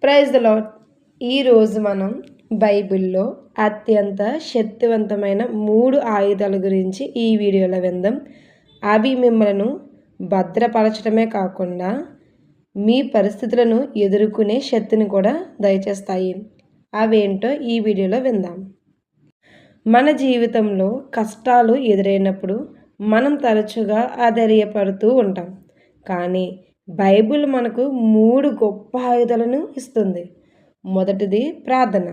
Praise the lord. ఈరోజు మనం బైబిల్లో అత్యంత శక్తివంతమైన 3 ఆయుధాల గురించి ఈ వీడియోలో విందాం. అవి మిమ్మలను భద్రపరచడమే కాకుండా మీ పరిస్థితులను ఎదుర్కొనే శక్తిని కూడా దయచేస్తాయి. అవేంటో ఈ వీడియోలో విందాం. మన జీవితంలో కష్టాలు ఎదురైనప్పుడు మనం తరచుగా ఆధైర్యపడుతూ ఉంటాం. కానీ బైబిల్ మనకు 3 గొప్ప ఆయుధాలను ఇస్తుంది. మొదటిది ప్రార్థన.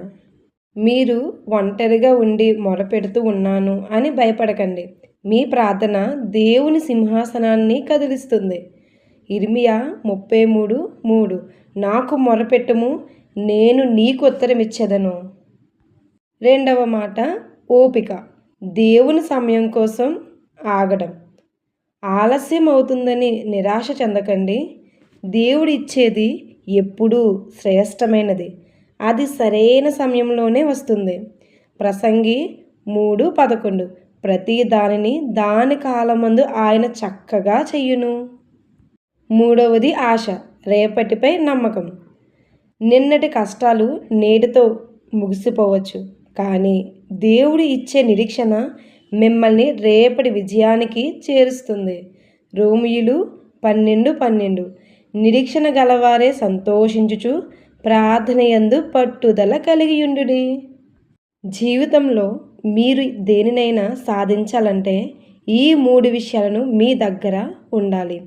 మీరు ఒంటరిగా ఉండి మొరపెడుతూ ఉన్నాను అని భయపడకండి. మీ ప్రార్థన దేవుని సింహాసనాన్ని కదిలిస్తుంది. ఇర్మియా 33:3 నాకు మొరపెట్టుము, నేను నీకు ఉత్తరమిచ్చెదను. రెండవ మాట ఓపిక. దేవుని సమయం కోసం ఆగడం. ఆలస్యం అవుతుందని నిరాశ చెందకండి. దేవుడు ఇచ్చేది ఎప్పుడూ శ్రేష్టమైనది. అది సరైన సమయంలోనే వస్తుంది. ప్రసంగి 3:11 ప్రతి దానిని దాని కాలమందు ఆయన చక్కగా చెయ్యును. మూడవది ఆశ. రేపటిపై నమ్మకం. నిన్నటి కష్టాలు నేటితో ముగిసిపోవచ్చు, కానీ దేవుడు ఇచ్చే నిరీక్షణ మిమ్మల్ని రేపటి విజయానికి చేరుస్తుంది. రోమీయులు 12:12 నిరీక్షణ గలవారే సంతోషించుచు ప్రార్థనయందు పట్టుదల కలిగియుండుడి. జీవితంలో మీరు దేనినైనా సాధించాలంటే ఈ 3 విషయాలను మీ దగ్గర ఉండాలి.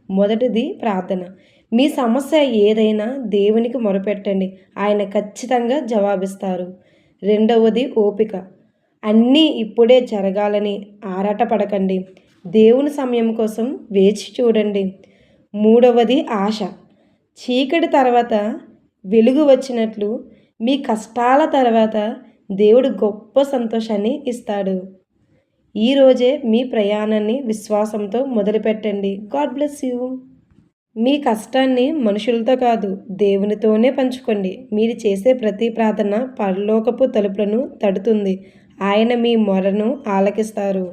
మొదటిది ప్రార్థన. మీ సమస్య ఏదైనా దేవునికి మొరపెట్టండి, ఆయన ఖచ్చితంగా జవాబిస్తారు. రెండవది ఓపిక. అన్నీ ఇప్పుడే జరగాలని ఆరాటపడకండి. దేవుని సమయం కోసం వేచి చూడండి. మూడవది ఆశ. చీకటి తర్వాత వెలుగు వచ్చినట్లు మీ కష్టాల తర్వాత దేవుడు గొప్ప సంతోషాన్ని ఇస్తాడు. ఈరోజే మీ ప్రయాణాన్ని విశ్వాసంతో మొదలుపెట్టండి. God bless you. మీ కష్టాన్ని మనుషులతో కాదు, దేవునితోనే పంచుకోండి. మీరు చేసే ప్రతి ప్రార్థన పరలోకపు తలుపులను తడుతుంది. ఆయన మీ మొరను ఆలకిస్తారు.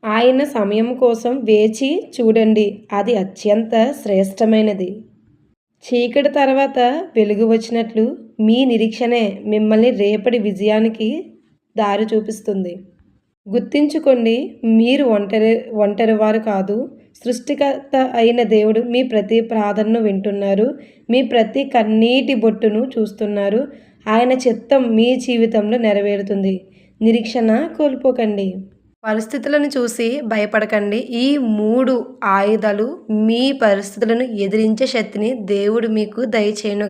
ఆయన సమయం కోసం వేచి చూడండి, అది అత్యంత శ్రేష్టమైనది. చీకటి తర్వాత వెలుగు వచ్చినట్లు మీ నిరీక్షణే మిమ్మల్ని రేపటి విజయానికి దారి చూపిస్తుంది. గుర్తుంచుకోండి, మీరు ఒంటరివారు కాదు. సృష్టికర్త అయిన దేవుడు మీ ప్రతి ప్రార్థనను వింటున్నారు, మీ ప్రతి కన్నీటి బొట్టును చూస్తున్నారు. ఆయన చిత్తం మీ జీవితంలో నెరవేరుతుంది. నిరీక్షణ కోల్పోకండి. పరిస్థితులను చూసి భయపడకండి. ఈ 3 ఆయుధాలు మీ పరిస్థితులను ఎదిరించే శక్తిని దేవుడు మీకు దయచేయును.